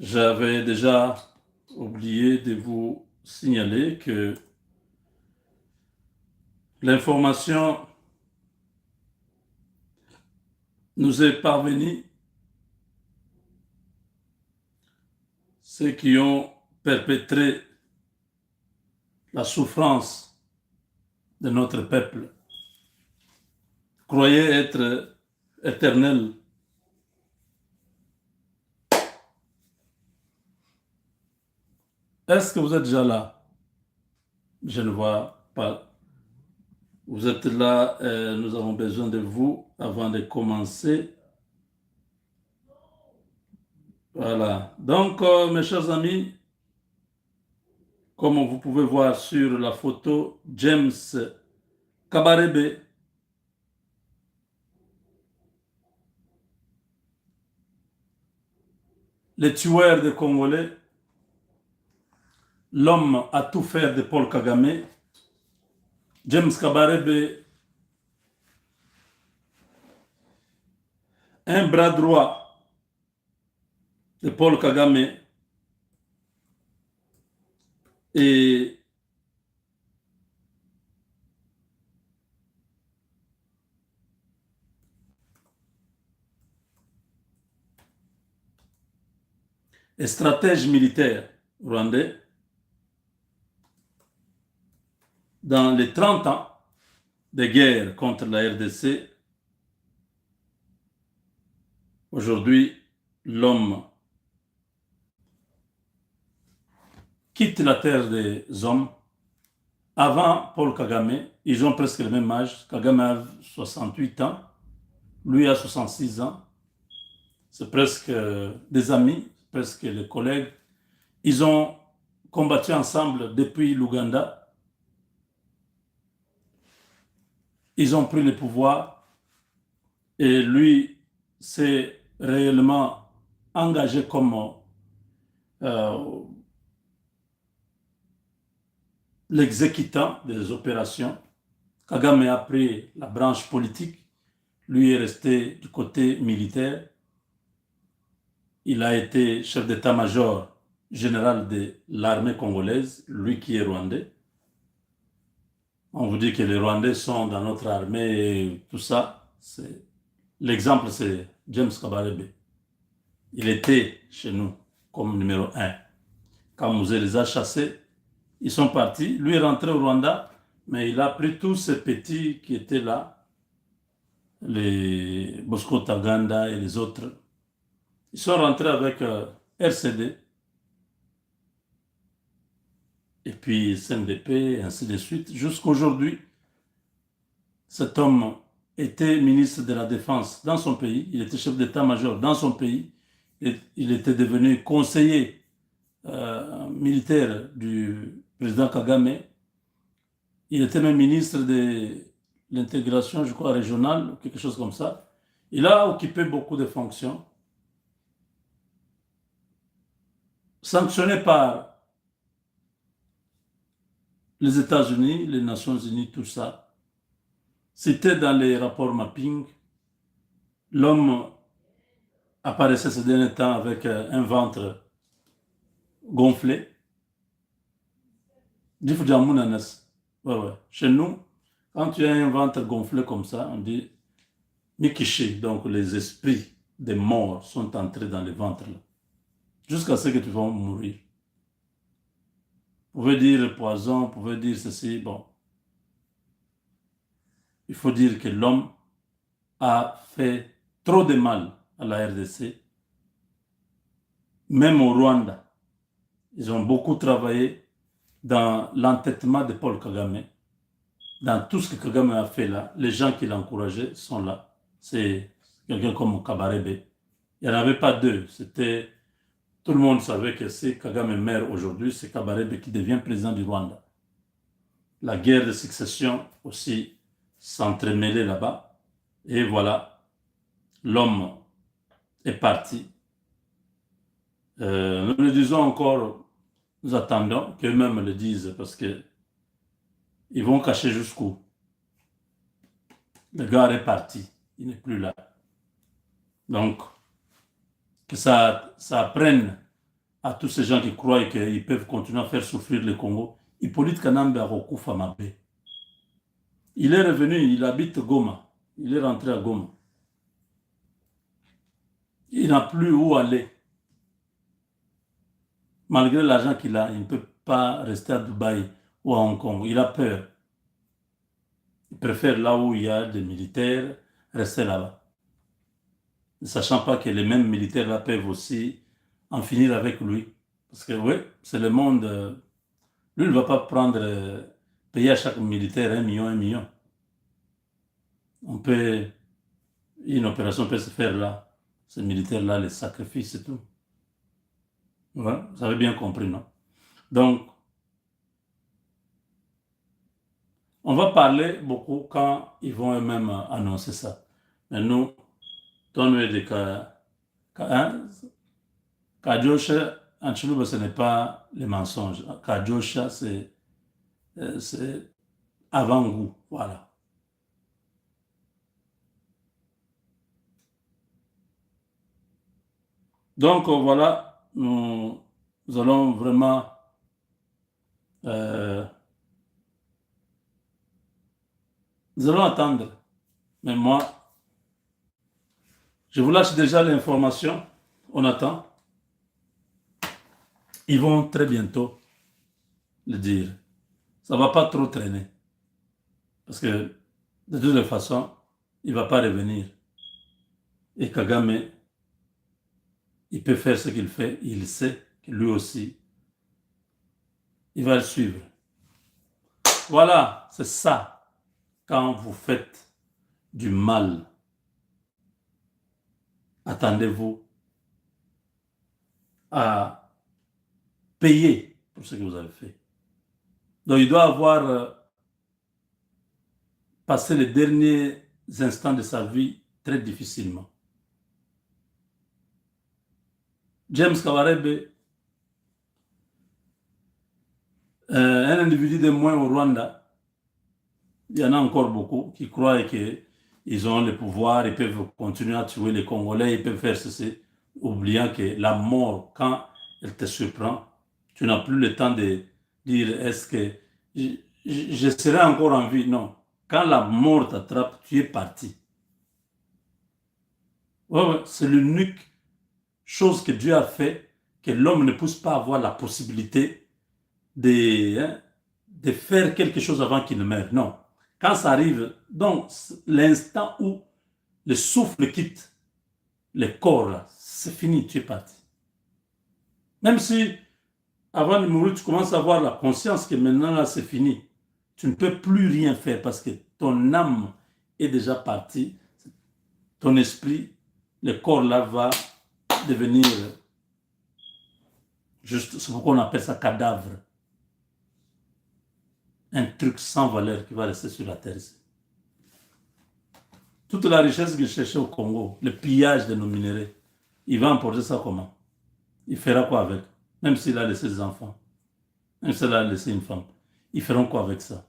J'avais déjà oublié de vous signaler que l'information nous est parvenue, ceux qui ont perpétré la souffrance de notre peuple, croyaient être éternels. Est-ce que vous êtes déjà là? Je ne vois pas. Vous êtes là, nous avons besoin de vous avant de commencer. Voilà. Donc, mes chers amis, comme vous pouvez voir sur la photo, James Kabarebe, le tueur de Congolais, l'homme à tout faire de Paul Kagame, James Kabarebe, un bras droit de Paul Kagame et stratège militaire rwandais dans les 30 ans de guerre contre la RDC. Aujourd'hui, l'homme quitte la terre des hommes. Avant Paul Kagame, ils ont presque le même âge. Kagame a 68 ans, lui a 66 ans. C'est presque des amis, presque les collègues. Ils ont combattu ensemble depuis l'Ouganda. Ils ont pris le pouvoir et lui s'est réellement engagé comme euh, l'exécutant des opérations. Kagame a pris la branche politique, lui est resté du côté militaire. Il a été chef d'état-major général de l'armée congolaise, lui qui est rwandais. On vous dit que les Rwandais sont dans notre armée et tout ça. L'exemple, c'est James Kabarebe. Il était chez nous comme numéro un. Quand Mouzé les a chassés, ils sont partis. Lui est rentré au Rwanda, mais il a pris tous ces petits qui étaient là, les Bosco Taganda et les autres. Ils sont rentrés avec RCD, et puis CNDP, et ainsi de suite, jusqu'aujourd'hui. Cet homme était ministre de la Défense dans son pays, il était chef d'état-major dans son pays, et il était devenu conseiller militaire du président Kagame. Il était même ministre de l'intégration, je crois, régionale, quelque chose comme ça. Il a occupé beaucoup de fonctions, sanctionné par les États-Unis, les Nations Unies, tout ça. C'était dans les rapports mapping. L'homme apparaissait ces derniers temps avec un ventre gonflé. Ouais, ouais. Chez nous, quand tu as un ventre gonflé comme ça, on dit Mikishi, donc les esprits des morts sont entrés dans le ventre là, jusqu'à ce que tu vas mourir. Vous pouvez dire poison, vous pouvez dire ceci, bon. Il faut dire que l'homme a fait trop de mal à la RDC, même au Rwanda. Ils ont beaucoup travaillé dans l'entêtement de Paul Kagame. Dans tout ce que Kagame a fait là, les gens qui l'encourageaient sont là. C'est quelqu'un comme Kabarebe. Il n'y en avait pas deux. C'était, tout le monde savait que si Kagame meurt aujourd'hui, c'est Kabarebe qui devient président du Rwanda. La guerre de succession aussi s'entremêlait là-bas. Et voilà, l'homme est parti. Nous le disons encore, nous attendons qu'eux-mêmes le disent parce que ils vont cacher jusqu'où. Le gars est parti, il n'est plus là. Donc, que ça prenne à tous ces gens qui croient qu'ils peuvent continuer à faire souffrir le Congo. Hippolyte Kanambe a Rokufa Mabe. Il est revenu, il habite Goma. Il est rentré à Goma. Il n'a plus où aller. Malgré l'argent qu'il a, il ne peut pas rester à Dubaï ou à Hong Kong. Il a peur. Il préfère là où il y a des militaires, rester là-bas. Ne sachant pas que les mêmes militaires là peuvent aussi en finir avec lui. Parce que oui, c'est le monde. Lui, il ne va pas prendre, payer à chaque militaire 1 million, 1 million. On peut, une opération peut se faire là. Ces militaires-là, les sacrifices et tout. Ouais, vous avez bien compris, non? Donc, on va parler beaucoup quand ils vont eux-mêmes annoncer ça. Mais nous, dans nous de Kajosha, en Chinois, ce n'est pas les mensonges. Kajosha, c'est avant-goût. Voilà. Donc, voilà, nous allons vraiment euh, nous allons attendre. Mais moi, je vous lâche déjà l'information. On attend. Ils vont très bientôt le dire. Ça ne va pas trop traîner. Parce que de toute façon, il ne va pas revenir. Et Kagame, il peut faire ce qu'il fait. Il sait que lui aussi, il va le suivre. Voilà, c'est ça. Quand vous faites du mal, attendez-vous à payer pour ce que vous avez fait. Donc il doit avoir passé les derniers instants de sa vie très difficilement. James Kabarebe, un individu de moins au Rwanda, il y en a encore beaucoup qui croient qu'ils ont le pouvoir, ils peuvent continuer à tuer les Congolais, ils peuvent faire ceci, oubliant que la mort, quand elle te surprend, tu n'as plus le temps de dire est-ce que je serai encore en vie. Non. Quand la mort t'attrape, tu es parti. Ouais, ouais, c'est l'unique chose que Dieu a fait, que l'homme ne puisse pas avoir la possibilité hein, de faire quelque chose avant qu'il ne meure. Non. Quand ça arrive, donc l'instant où le souffle quitte le corps, là, c'est fini, tu es parti. Même si avant de mourir, tu commences à avoir la conscience que maintenant, là, c'est fini. Tu ne peux plus rien faire parce que ton âme est déjà partie. Ton esprit, le corps là va devenir juste ce qu'on appelle ça cadavre. Un truc sans valeur qui va rester sur la terre. Toute la richesse qu'il cherchait au Congo, le pillage de nos minéraux, il va emporter ça comment? Il fera quoi avec? Même s'il a laissé des enfants, même s'il a laissé une femme, ils feront quoi avec ça?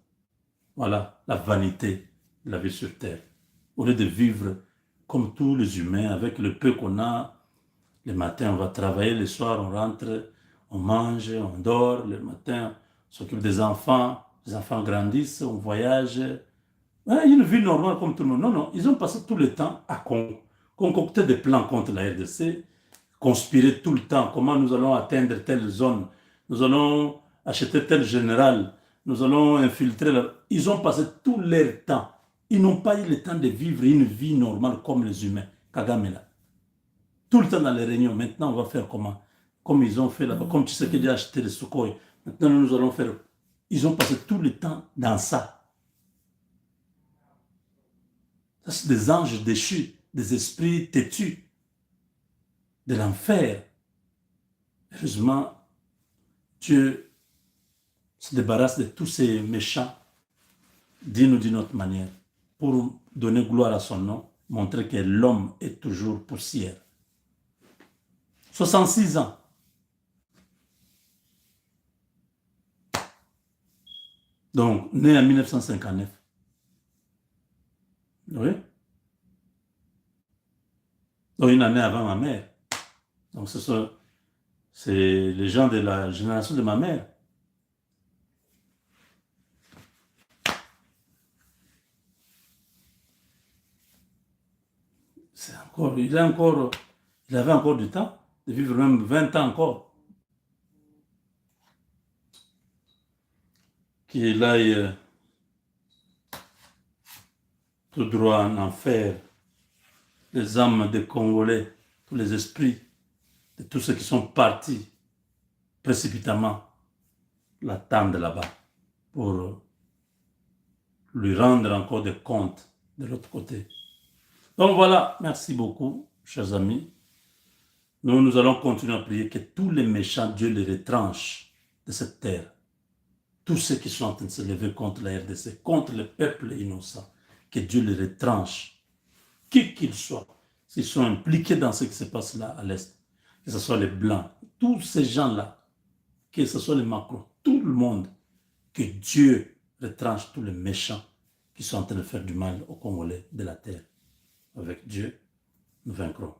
Voilà la vanité de la vie sur terre. Au lieu de vivre comme tous les humains, avec le peu qu'on a, le matin on va travailler, le soir on rentre, on mange, on dort, le matin on s'occupe des enfants, les enfants grandissent, on voyage. Ouais, une vie normale comme tout le monde. Non, non, ils ont passé tout le temps à concocter des plans contre la RDC, conspirer tout le temps comment nous allons atteindre telle zone, nous allons acheter tel général, nous allons infiltrer. Ils ont passé tout leur temps. Ils n'ont pas eu le temps de vivre une vie normale comme les humains. Kagame là. Tout le temps dans les réunions. Maintenant, on va faire comment? Comme ils ont fait là-bas, comme tu sais qu'il a acheté les Sukhoi. Maintenant, nous allons faire. Ils ont passé tout le temps dans ça. Ça, c'est des anges déchus, des esprits têtus, de l'enfer. Heureusement, Dieu se débarrasse de tous ces méchants d'une ou d'une autre manière pour donner gloire à son nom, montrer que l'homme est toujours poussière. 66 ans. Donc, né en 1959. Oui. Donc, une année avant ma mère. Donc, C'est les gens de la génération de ma mère. C'est encore, il avait encore du temps de vivre même 20 ans encore. Qu'il aille tout droit en enfer, les âmes des Congolais, tous les esprits de tous ceux qui sont partis précipitamment l'attendent là-bas pour lui rendre encore des comptes de l'autre côté. Donc voilà, merci beaucoup, chers amis. Nous allons continuer à prier que tous les méchants, Dieu les retranche de cette terre. Tous ceux qui sont en train de se lever contre la RDC, contre le peuple innocent, que Dieu les retranche, qui qu'ils soient, s'ils sont impliqués dans ce qui se passe là à l'Est, que ce soit les Blancs, tous ces gens-là, que ce soit les Macron, tout le monde, que Dieu retranche tous les méchants qui sont en train de faire du mal aux Congolais de la terre. Avec Dieu, nous vaincrons.